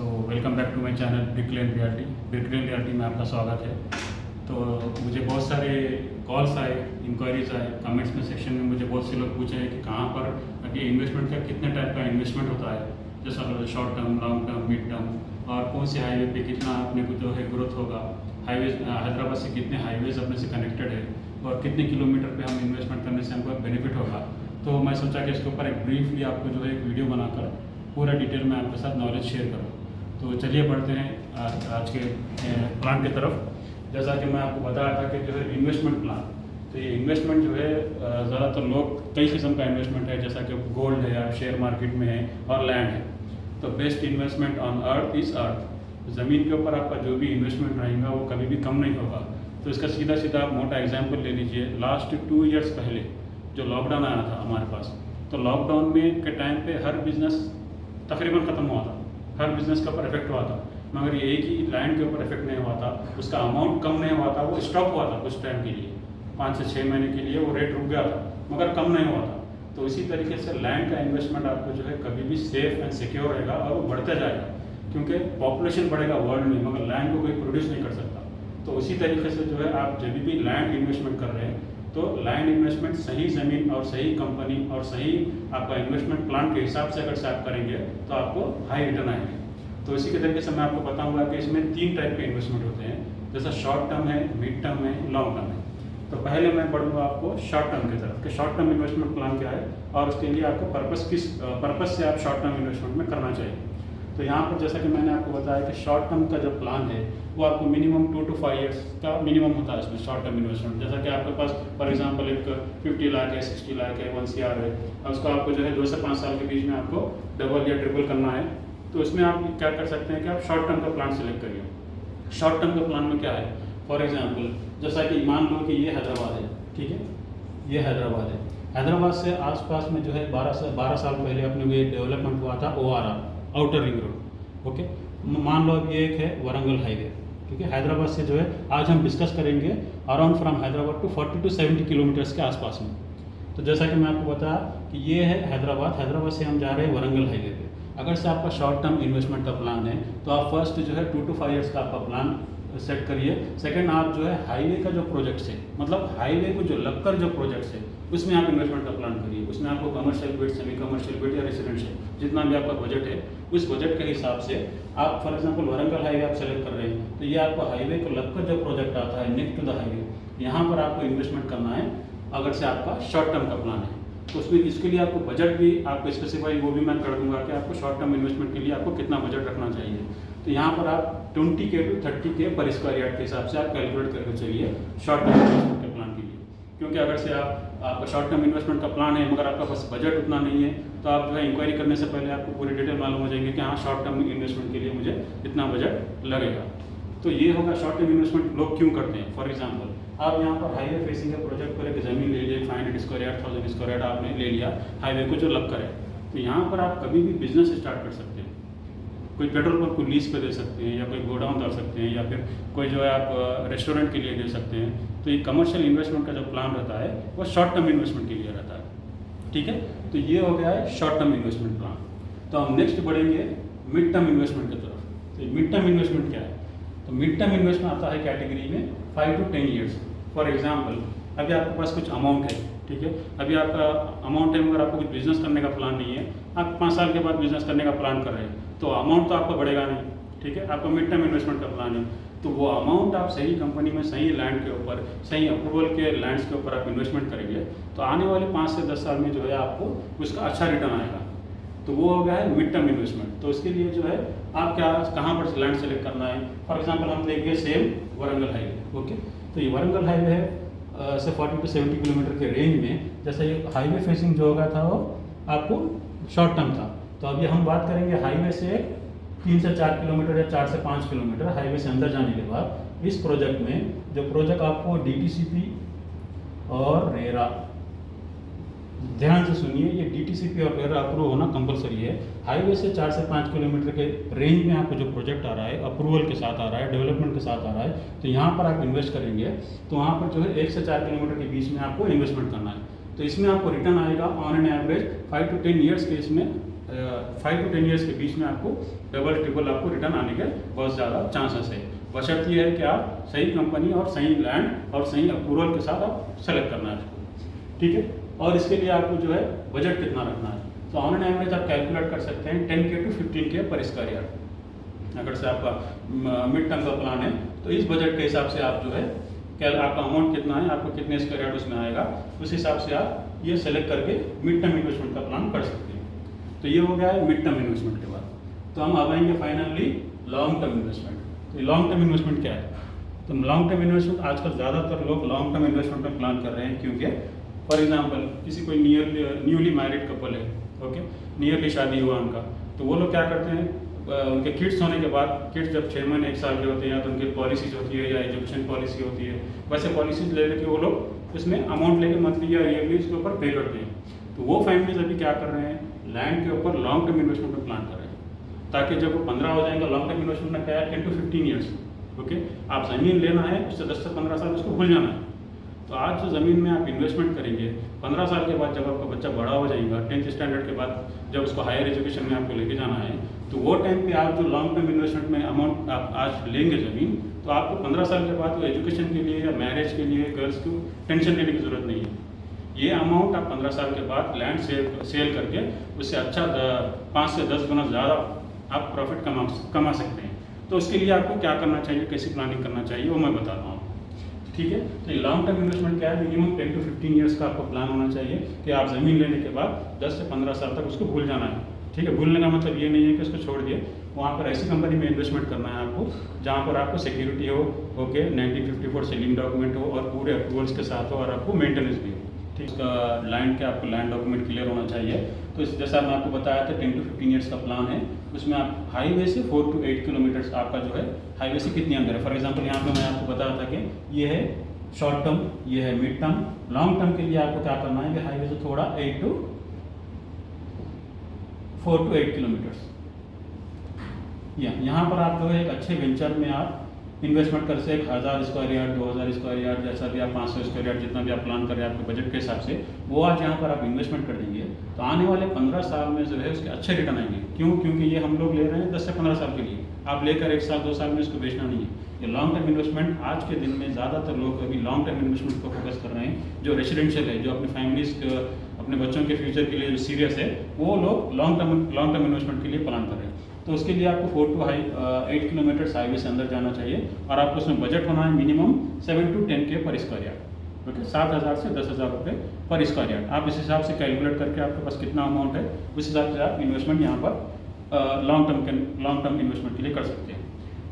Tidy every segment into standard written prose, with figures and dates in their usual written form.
Welcome back to my channel Bricklane realty. Bricklane realty में आपका स्वागत है। तो मुझे बहुत सारे कॉल्स आए, इंक्वायरीज आए, कमेंट्स में सेक्शन में मुझे बहुत से लोग पूछे हैं कि कहाँ पर ये इन्वेस्टमेंट का कितने टाइप का इन्वेस्टमेंट होता है, जैसा short term, long term, mid term, और कौन से हाईवे पे कितना अपने को जो है ग्रोथ होगा, हाईवे हैदराबाद से कितने हाईवेज अपने से कनेक्टेड है और कितने किलोमीटर पे हम इन्वेस्टमेंट करने से हमको बेनिफिट होगा। तो मैं सोचा कि इसके ऊपर एक ब्रीफली आपको जो है एक वीडियो बनाकर पूरा डिटेल में आपके साथ नॉलेज शेयर करूँ। तो चलिए बढ़ते हैं आज के प्लान की तरफ। जैसा कि मैं आपको बताया था कि जो है इन्वेस्टमेंट प्लान, तो ये इन्वेस्टमेंट जो है ज़्यादातर लोग कई किस्म का इन्वेस्टमेंट है, जैसा कि गोल्ड है, आप शेयर मार्केट में है और लैंड है। तो best investment on earth is earth. ज़मीन के ऊपर आपका जो भी इन्वेस्टमेंट रहेगा वो कभी भी कम नहीं होगा। तो इसका सीधा सीधा आप मोटा एग्जाम्पल ले लीजिए। लास्ट 2 ईयर्स पहले जो लॉकडाउन आया था हमारे पास, तो लॉकडाउन में के टाइम पे हर बिज़नेस तकरीबन ख़त्म हुआ था, हर बिज़नेस के ऊपर इफेक्ट हुआ था, मगर ये एक ही लैंड के ऊपर इफेक्ट नहीं हुआ था, उसका अमाउंट कम नहीं हुआ था, वो स्टॉप हुआ था कुछ टाइम के लिए, 5 से 6 महीने के लिए वो रेट रुक गया था, मगर कम नहीं हुआ था। तो इसी तरीके से लैंड का इन्वेस्टमेंट आपको जो है कभी भी सेफ एंड सिक्योर रहेगा और वो बढ़ता जाएगा, क्योंकि पॉपुलेशन बढ़ेगा वर्ल्ड में, मगर लैंड को कोई प्रोड्यूस नहीं कर सकता। तो उसी तरीके से जो है आप जब भी लैंड इन्वेस्टमेंट कर रहे हैं, तो लैंड इन्वेस्टमेंट सही ज़मीन और सही कंपनी और सही आपका इन्वेस्टमेंट प्लान के हिसाब से अगर से आप करेंगे तो आपको हाई रिटर्न आएंगे। तो इसी के तरीके से मैं आपको बताऊंगा कि इसमें 3 टाइप के इन्वेस्टमेंट होते हैं, जैसा शॉर्ट टर्म है, मिड टर्म है, लॉन्ग टर्म है। तो पहले मैं बढ़ूंगा आपको शॉर्ट टर्म की तरफ कि शॉर्ट टर्म इन्वेस्टमेंट प्लान क्या है और उसके लिए आपको किस पर्पज़ से आप शॉर्ट टर्म इन्वेस्टमेंट में करना चाहिए। तो यहाँ पर जैसा कि मैंने आपको बताया कि शॉर्ट टर्म का जो प्लान है वो आपको मिनिमम 2 to 5 ईयर्स का मिनिमम होता है इसमें शॉर्ट टर्म इन्वेस्टमेंट। जैसा कि आपके पास फॉर एग्जांपल एक 50 लाख है, 60 लाख है, 1 CR है, और उसको आपको जो है 2 से 5 साल के बीच में आपको डबल या ट्रिपल करना है। तो इसमें आप क्या कर सकते हैं कि आप शॉर्ट टर्म का प्लान सेलेक्ट करिए। शॉर्ट टर्म के प्लान में क्या है, फॉर एग्जाम्पल जैसा कि मान लो कि ये हैदराबाद है, ठीक है, ये हैदराबाद है। हैदराबाद से आसपास में जो है 12 साल पहले अपने ये डेवलपमेंट हुआ था ORR, outer ring road, okay. मान लो अब ये एक है वारंगल हाईवे, ठीक है। हैदराबाद से जो है आज हम डिस्कस करेंगे around from Hyderabad to 40 to 70 kilometres के आसपास में। तो जैसा कि मैं आपको बताया कि ये है हैदराबाद से हम जा रहे हैं वारंगल हाईवे पे। अगर से आपका शॉर्ट टर्म इन्वेस्टमेंट का प्लान है तो आप फर्स्ट जो है 2 to 5 ईयर्स का आपका प्लान सेट करिए। सेकंड, आप जो है हाईवे का जो प्रोजेक्ट्स है, मतलब हाईवे को जो लगकर जो प्रोजेक्ट्स है उसमें आप इन्वेस्टमेंट का प्लान करिए। उसमें आपको commercial bit, semi commercial bit या रेसिडेंशियल, जितना भी आपका बजट है उस बजट के हिसाब से आप फॉर एग्जांपल वारंगल हाईवे आप सेलेक्ट कर रहे हैं, तो ये आपको हाईवे को लगकर जो प्रोजेक्ट आता है नेक्स्ट टू द हाईवे, यहाँ पर आपको इन्वेस्टमेंट करना है अगर से आपका शॉर्ट टर्म का प्लान है। तो उसमें इसके लिए आपको बजट भी आपको स्पेसिफाई वो भी मैं कर दूंगा कि आपको शॉर्ट टर्म इन्वेस्टमेंट के लिए आपको कितना बजट रखना चाहिए। तो यहाँ पर आप 20K to 30K पर स्क्वायर यार्ड के हिसाब से आप कैलकुलेट करके चलिए शॉर्ट टर्म इन्वेस्टमेंट के प्लान के लिए। क्योंकि अगर से आपका शॉर्ट टर्म इन्वेस्टमेंट का प्लान है मगर आपका पास बजट उतना नहीं है, तो आप जो है इंक्वायरी करने से पहले आपको पूरी डिटेल मालूम हो जाएंगे कि हाँ शॉर्ट टर्म इन्वेस्टमेंट के लिए मुझे इतना बजट लगेगा। तो ये होगा शॉर्ट टर्म इन्वेस्टमेंट लोग क्यों करते हैं। फॉर एग्जांपल आप यहाँ पर हाईवे फेसिंग के प्रोजेक्ट पर एक ज़मीन ले लीजिए, 500 स्क्वायर यार्ड, 1000 स्क्वायर यार्ड आपने ले लिया हाईवे को जो लगकर है, तो यहाँ पर आप कभी भी बिजनेस स्टार्ट कर सकते हैं। कोई पेट्रोल पंप को लीज पे दे सकते हैं, या कोई गोडाउन डाल सकते हैं, या फिर कोई जो है आप रेस्टोरेंट के लिए दे सकते हैं। तो ये कमर्शियल इन्वेस्टमेंट का जो प्लान रहता है वो शॉर्ट टर्म इन्वेस्टमेंट के लिए रहता है, ठीक है। तो ये हो गया है शॉर्ट टर्म इन्वेस्टमेंट प्लान। तो हम नेक्स्ट बढ़ेंगे मिड टर्म इन्वेस्टमेंट की तरफ। तो मिड टर्म इन्वेस्टमेंट क्या है, तो मिड टर्म इन्वेस्टमेंट आता है कैटेगरी में 5 to 10 ईयर्स। फॉर एग्जाम्पल अभी आपके पास कुछ अमाउंट है, ठीक है, अभी आपका अमाउंट है मगर आपको कुछ बिजनेस करने का प्लान नहीं है, आप 5 साल के बाद बिजनेस करने का प्लान कर रहे हैं, तो अमाउंट तो आपका बढ़ेगा नहीं, ठीक है। आपका मिड टर्म इन्वेस्टमेंट का प्लान है, तो वो अमाउंट आप सही कंपनी में, सही लैंड के ऊपर, सही अप्रूवल के लैंड्स के ऊपर आप इन्वेस्टमेंट करेंगे, तो आने वाले 5 से 10 साल में जो है आपको उसका अच्छा रिटर्न आएगा। तो वो हो गया है मिड टर्म इन्वेस्टमेंट। तो इसके लिए जो है आप कहाँ पर लैंड सेलेक्ट करना है। फॉर एग्जांपल हम देखेंगे सेम वारंगल हाईवे, ओके। तो ये वारंगल हाईवे है से 40 to 70 किलोमीटर के रेंज में। जैसे ये हाईवे फेसिंग जो होगा था वो आपको शॉर्ट टर्म था। तो अभी हम बात करेंगे हाईवे से 3 से 4 किलोमीटर या 4 से 5 किलोमीटर हाईवे से अंदर जाने के बाद इस प्रोजेक्ट में जो प्रोजेक्ट आपको DTCP और रेरा, ध्यान से सुनिए, ये DTCP और रेरा अप्रूव होना कंपलसरी है। हाईवे से 4 से 5 किलोमीटर के रेंज में आपको जो प्रोजेक्ट आ रहा है, अप्रूवल के साथ आ रहा है, डेवलपमेंट के साथ आ रहा है, तो यहाँ पर आप इन्वेस्ट करेंगे तो वहाँ पर जो है 1 से 4 किलोमीटर के बीच में आपको इन्वेस्टमेंट करना है। तो इसमें आपको रिटर्न आएगा on an average 5 to 10 years के इसमें 5 to 10 ईयर्स के बीच में आपको डबल ट्रिपल आपको रिटर्न आने के बहुत ज़्यादा चांसेस है। बशर्ते ये है कि आप सही कंपनी और सही लैंड और सही अप्रूवल के साथ आप सेलेक्ट करना है इसको, ठीक है। और इसके लिए आपको जो है बजट कितना रखना है, तो ऑन एन एवरेज आप कैलकुलेट कर सकते हैं 10K to 15K पर स्क्वायर यार्ड। अगर से आपका मिड टर्म का प्लान है तो इस बजट के हिसाब से आप जो है आपका अमाउंट कितना है, आपको कितने स्क्वायर यार्ड उसमें आएगा, उस हिसाब से आप ये सेलेक्ट करके मिड टर्म इन्वेस्टमेंट का प्लान कर सकते हैं। तो ये हो गया है मिड टर्म इन्वेस्टमेंट के बाद। तो हम अब आएंगे फाइनली लॉन्ग टर्म इन्वेस्टमेंट। तो लॉन्ग टर्म इन्वेस्टमेंट क्या है? तो लॉन्ग टर्म इन्वेस्टमेंट आजकल ज़्यादातर लोग लॉन्ग टर्म इन्वेस्टमेंट में प्लान कर रहे हैं, क्योंकि फॉर एग्जांपल किसी कोई न्यूली मैरिड कपल है, ओके, नियरली शादी हुआ उनका, तो वो लोग क्या करते हैं, उनके किड्स होने के बाद, किड्स जब 6 महीने 1 साल के होते हैं, या तो उनकी पॉलिसीज होती है या एजुकेशन पॉलिसी होती है, वैसे पॉलिसीज ले लेके वो लोग इसमें अमाउंट लेके मंथली या ईयरली इसके ऊपर पे करते हैं। तो वो फैमिलीज अभी क्या कर रहे हैं, लैंड के ऊपर लॉन्ग टर्म इन्वेस्टमेंट में प्लान कर रहे हैं, ताकि जब वो 15 हो जाएंगे, लॉन्ग टर्म इन्वेस्टमेंट में क्या है 10 to 15 ईयर्स, ओके, आप ज़मीन लेना है, उससे 10 से 15 साल उसको भूल जाना है। तो आज जो ज़मीन में आप इन्वेस्टमेंट करेंगे, 15 साल के बाद जब आपका बच्चा बड़ा हो जाएगा, 10th स्टैंडर्ड के बाद जब उसको हायर एजुकेशन में आपको लेके जाना है, तो वो टाइम पे आप जो लॉन्ग टर्म इन्वेस्टमेंट में अमाउंट आप आज लेंगे ज़मीन, तो आपको 15 साल के बाद वो एजुकेशन के लिए या मैरिज के लिए गर्ल्स को टेंशन लेने की ज़रूरत नहीं है। ये अमाउंट आप 15 साल के बाद लैंड सेल करके उससे अच्छा 5 से 10 गुना ज़्यादा आप प्रॉफिट कमा सकते हैं। तो उसके लिए आपको क्या करना चाहिए, कैसी प्लानिंग करना चाहिए, वो मैं बता रहा हूँ, ठीक है। तो ये लॉन्ग टर्म इन्वेस्टमेंट क्या है, मिनिमम 10 to 15 ईयर्स का आपको प्लान होना चाहिए कि आप ज़मीन लेने के बाद 10 से 15 साल तक उसको भूल जाना है, ठीक है। भूलने का मतलब ये नहीं है कि उसको छोड़ दिए, वहाँ पर ऐसी कंपनी में इन्वेस्टमेंट करना है आपको जहाँ पर आपको सिक्योरिटी हो, ओके, 1954 सेलिंग डॉक्यूमेंट हो और पूरे अप्रूवल्स के साथ हो, और आपको मेंटेनेंस भी हो, ठीक। उसका लैंड के आपको लैंड डॉक्यूमेंट क्लियर होना चाहिए। तो जैसा मैं आपको बताया था 10 to 15 ईयर्स का प्लान है, उसमें आप हाईवे से 4 to 8 किलोमीटर्स आपका जो है हाईवे से कितनी अंदर है। फॉर एग्जांपल यहाँ पे मैं आपको बताया था कि ये है शॉर्ट टर्म, ये है मिड टर्म। लॉन्ग टर्म के लिए आपको क्या करना है कि हाईवे से थोड़ा 4 to 8 किलोमीटर्स, यहाँ पर आप जो है एक अच्छे वेंचर में आप इन्वेस्टमेंट कर से 1000 स्क्वायर यार्ड, 2000 स्क्वायर यार्ड, जैसा भी आप 500 स्क्वायर यार्ड, जितना भी आप प्लान कर रहे हैं आपके बजट के हिसाब से, वो आज यहाँ पर आप इन्वेस्टमेंट कर देंगे तो आने वाले 15 साल में जो है उसके अच्छे रिटर्न आएंगे। क्यों? क्योंकि ये हम लोग ले रहे हैं 10 से 15 साल के लिए, आप लेकर 1 साल 2 साल में इसको बेचना नहीं है। ये लॉन्ग टर्म इन्वेस्टमेंट आज के दिन में ज़्यादातर लोग अभी लॉन्ग टर्म इन्वेस्टमेंट को फोकस कर रहे हैं। जो रेसिडेंशियल है, जो अपनी फैमिलीज अपने बच्चों के फ्यूचर के लिए जो सीरियस है, वो लोग लॉन्ग टर्म इन्वेस्टमेंट के लिए प्लान कर रहे हैं। तो उसके लिए आपको 4 to 8 किलोमीटर्स हाईवे से अंदर जाना चाहिए, और आपको उसमें बजट होना है मिनिमम 7 to 10K पर स्क्वायर यार्ड, ओके, 7,000 से 10,000 रुपये पर स्क्वायर यार्ड। आप इस हिसाब से कैलकुलेट करके आपके पास कितना अमाउंट है, उस हिसाब से आप इन्वेस्टमेंट यहाँ पर लॉन्ग टर्म इन्वेस्टमेंट के लिए कर सकते हैं।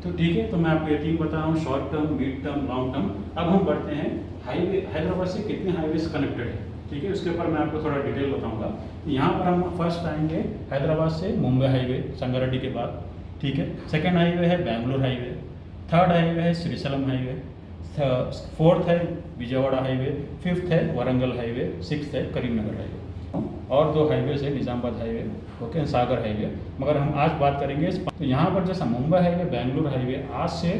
तो ठीक है, तो मैं आपको ये 3 बता रहा हूँ, short term, mid term, long term. अब हम बढ़ते हैं हाईवे, हैदराबाद से कितने हाईवेज कनेक्टेड है, ठीक है, उसके ऊपर मैं आपको थोड़ा डिटेल बताऊंगा। यहाँ पर हम फर्स्ट आएंगे हैदराबाद से मुंबई हाईवे संगारेड्डी के बाद, ठीक है। सेकंड हाईवे है बेंगलोर हाईवे, थर्ड हाईवे है श्रीशैलम हाईवे, फोर्थ है विजयवाड़ा हाईवे, फिफ्थ है वारंगल हाईवे, सिक्स्थ है करीमनगर हाईवे, और 2 हाईवेज है निज़ामाबाद हाईवे, ओके, सागर हाईवे। मगर हम आज बात करेंगे तो यहाँ पर जैसा मुंबई हाईवे, बेंगलोर हाईवे, आज से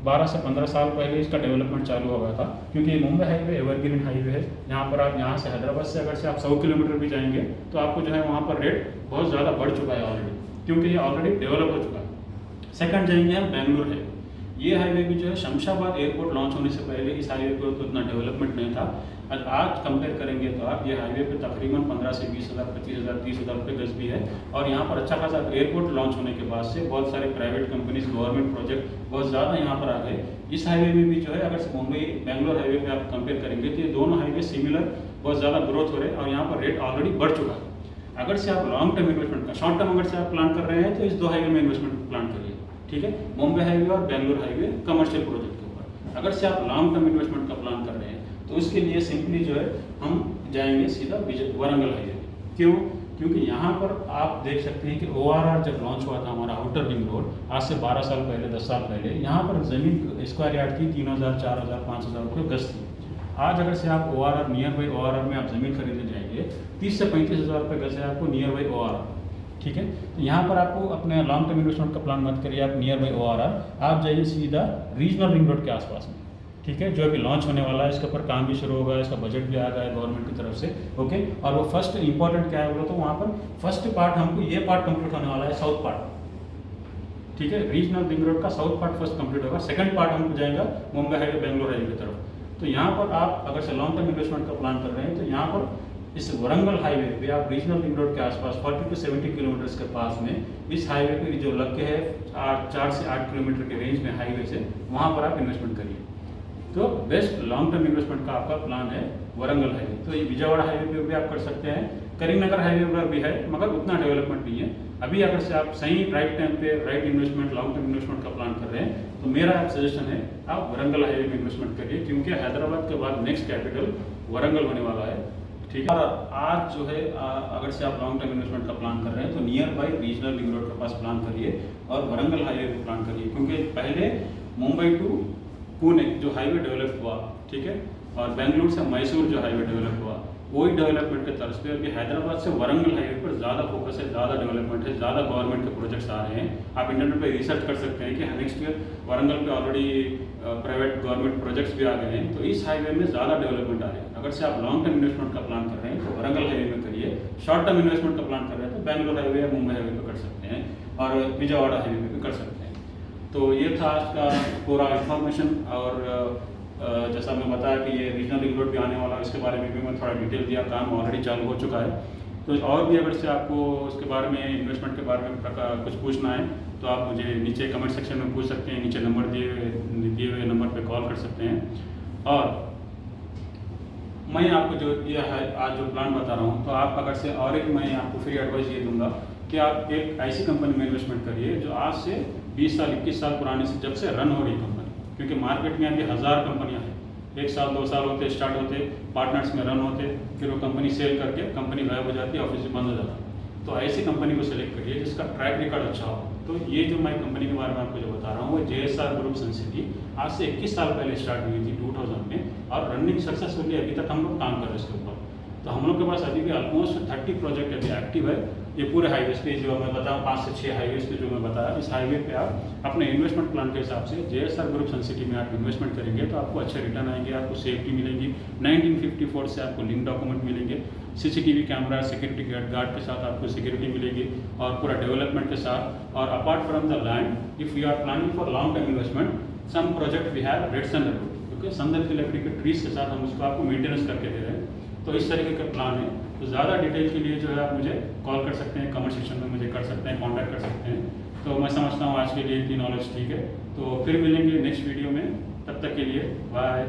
12 से 15 साल पहले इसका डेवलपमेंट चालू हो गया था, क्योंकि मुंबई हाईवे एवरग्रीन हाईवे है। यहाँ पर आप यहाँ से हैदराबाद से अगर से आप 100 किलोमीटर भी जाएंगे तो आपको जो है वहाँ पर रेट बहुत ज़्यादा बढ़ चुका है ऑलरेडी, क्योंकि ये ऑलरेडी डेवलप हो चुका है। सेकंड जाएंगे हम बेंगलोर हाईवे। ये हाईवे भी जो है शमशाबाद एयरपोर्ट लॉन्च होने से पहले इस हाईवे पर तो इतना डेवलपमेंट नहीं था। आज कंपेयर करेंगे तो आप ये हाईवे पे तकरीबन 15 से 20,000, 25,000, 30,000 रुपये गज भी है, और यहाँ पर अच्छा खासा एयरपोर्ट लॉन्च होने के बाद से बहुत सारे प्राइवेट कंपनीज, गवर्नमेंट प्रोजेक्ट बहुत ज़्यादा यहाँ पर आ गए। इस हाईवे में भी जो है अगर मुंबई बेंगलोर हाईवे पे आप कंपेयर करेंगे तो ये दोनों हाईवे सिमिलर बहुत ज़्यादा ग्रोथ हो रहे हैं, और यहाँ पर रेट ऑलरेडी बढ़ चुका है। अगर से आप लॉन्ग टर्म इन्वेस्टमेंट का, शॉर्ट टर्म अगर से आप प्लान कर रहे हैं तो इस 2 हाईवे में इन्वेस्टमेंट प्लान करिए, ठीक है, मुंबई हाईवे और बेंगलोर हाईवे कमर्शियल प्रोजेक्ट के ऊपर। अगर से आप लॉन्ग टर्म इन्वेस्टमेंट का प्लान कर रहे हैं तो उसके लिए सिंपली जो है हम जाएंगे सीधा वारंगल हाईवे। क्यों? क्योंकि यहाँ पर आप देख सकते हैं कि ORR जब लॉन्च हुआ था हमारा आउटर रिंग रोड, आज से 12 साल पहले, 10 साल पहले, यहाँ पर ज़मीन स्क्वायर यार्ड की 3,000, 4,000, 5,000 रुपये गज थी। आज अगर से आप ORR, नियर बाई ORR में आप ज़मीन खरीदने जाएंगे 30 से 35,000 रुपये गज है आपको नियर बाई ORR, ठीक है। तो यहाँ पर आपको अपने लॉन्ग टर्म इन्वेस्टमेंट का प्लान मत करिए आप नियर बाई ORR, आप जाइए सीधा रीजनल रिंग रोड के आसपास में, ठीक है, जो अभी लॉन्च होने वाला है, इसके ऊपर काम भी शुरू होगा, इसका बजट भी आ गया है गवर्नमेंट की तरफ से। ओके, और वो फर्स्ट इंपॉर्टेंट क्या है बोलो तो वहाँ पर फर्स्ट पार्ट हमको ये पार्ट कंप्लीट होने वाला है, साउथ पार्ट। ठीक है, रीजनल रिंग रोड का साउथ पार्ट फर्स्ट कंप्लीट होगा, सेकंड पार्ट हमको जाएगा मुंबई हाईवे बेंगलोर हाईवे की तरफ। तो यहाँ पर आप अगर से लॉन्ग टर्म इन्वेस्टमेंट का प्लान कर रहे हैं तो यहाँ पर इस वरंगल हाईवे पे आप रीजनल रिंग रोड के आसपास 40 to 70 किलोमीटर के पास में इस हाईवे पे जो लग के है 4 से 8 किलोमीटर के रेंज में हाईवे से, वहाँ पर आप इन्वेस्टमेंट करिए। तो बेस्ट लॉन्ग टर्म इन्वेस्टमेंट का आपका प्लान है वरंगल हाईवे। तो ये विजयवाड़ा हाईवे पे भी आप कर सकते हैं, करीमनगर हाईवे पर भी है, मगर उतना डेवलपमेंट नहीं है अभी। अगर से आप सही राइट टाइम पे right investment long term investment का प्लान कर रहे हैं तो मेरा आप सजेशन है आप वरंगल हाईवे में इन्वेस्टमेंट करिए, क्योंकि हैदराबाद के बाद नेक्स्ट कैपिटल वरंगल होने वाला है। ठीक है, और आज जो है अगर से आप लॉन्ग टर्म इन्वेस्टमेंट का प्लान कर रहे हैं तो near by regional ring road के पास प्लान करिए और वरंगल हाईवे पे प्लान करिए, क्योंकि पहले मुंबई टू पुणे जो हाईवे डेवलप हुआ, ठीक है, और बेंगलुरु से मैसूर जो हाईवे डेवलप हुआ, वही डेवलपमेंट के तर्ज पे अभी हैदराबाद से वरंगल हाईवे पर ज़्यादा फोकस है, ज़्यादा डेवलपमेंट है, ज़्यादा गवर्नमेंट के प्रोजेक्ट्स आ रहे हैं। आप इंटरनेट पे रिसर्च कर सकते हैं कि नेक्स्ट ईयर वरंगल पे ऑलरेडी प्राइवेट गवर्नमेंट प्रोजेक्ट्स भी आ गए हैं, तो इस हाईवे में ज़्यादा डेवलपमेंट आ रही है। अगर से आप लॉन्ग टर्म इन्वेस्टमेंट का प्लान कर रहे हैं तो वरंगल हाईवे में करिए, शॉर्ट टर्म इन्वेस्टमेंट का प्लान कर रहे हैं तो बेंगलोर हाईवे या मुंबई हाईवे पर कर सकते हैं और विजयवाड़ा हाईवे पर भी कर सकते हैं। तो ये था आज का पूरा इन्फॉर्मेशन, और जैसा मैं बताया कि ये रीजनल रिंग रोड भी आने वाला है, इसके बारे में भी मैं थोड़ा डिटेल दिया, काम ऑलरेडी चालू हो चुका है। तो और भी अगर से आपको उसके बारे में इन्वेस्टमेंट के बारे में कुछ पूछना है तो आप मुझे नीचे कमेंट सेक्शन में पूछ सकते हैं, नीचे नंबर दिए हुए नंबर पे कॉल कर सकते हैं। और मैं आपको जो ये है आज जो प्लान बता रहा हूँ, तो आप अगर से और एक मैं आपको फ्री एडवाइस ये दूंगा कि आप एक ऐसी कंपनी में इन्वेस्टमेंट करिए जो आज से 20 साल 21 साल पुरानी से जब से रन हो रही कंपनी, क्योंकि मार्केट में अभी 1000 कंपनियां हैं, 1 साल 2 साल होते स्टार्ट होते, पार्टनर्स में रन होते, फिर वो कंपनी सेल करके कंपनी गायब हो जाती है, ऑफिस बंद हो जाता है। तो ऐसी कंपनी को सिलेक्ट करिए जिसका ट्रैक रिकॉर्ड अच्छा हो। तो ये जो मैं कंपनी के बारे में आपको जो बता रहा हूँ वो JSR ग्रुप सन सिटी आज से 21 साल पहले स्टार्ट हुई थी 2000 में, और रनिंग सक्सेसफुली अभी तक हम लोग काम कर रहे हैं इसके ऊपर। तो हम लोग के पास अभी भी ऑलमोस्ट 30 प्रोजेक्ट अभी एक्टिव है। ये पूरे हाईवेज पे जो मैं बताऊँ 5 से 6 हाईवेज पे जो मैं बताया, इस हाईवे पे आप अपने इन्वेस्टमेंट प्लान के हिसाब से JSR ग्रुप सन सिटी में आप इन्वेस्टमेंट करेंगे तो आपको अच्छे रिटर्न आएंगे, आपको सेफ्टी मिलेंगी, 1954 से आपको लिंक डॉक्यूमेंट मिलेंगे, CCTV कैमरा, सिक्योरिटी गार्ड के साथ आपको सिक्योरिटी मिलेगी और पूरा डेवलपमेंट के साथ। और apart from the land, if you are planning for long term investment, some project we have red sandalwood, क्योंकि संदल की लकड़ी के ट्रीज के साथ हम उसको आपको मेंटेनेंस करके दे रहे हैं। तो इस तरीके का प्लान है। तो ज़्यादा डिटेल के लिए जो है आप मुझे कॉल कर सकते हैं, कमेंट सेक्शन में मुझे कर सकते हैं, कॉन्टैक्ट कर सकते हैं। तो मैं समझता हूँ आज के लिए इतनी नॉलेज ठीक है। तो फिर मिलेंगे नेक्स्ट वीडियो में, तब तक के लिए बाय।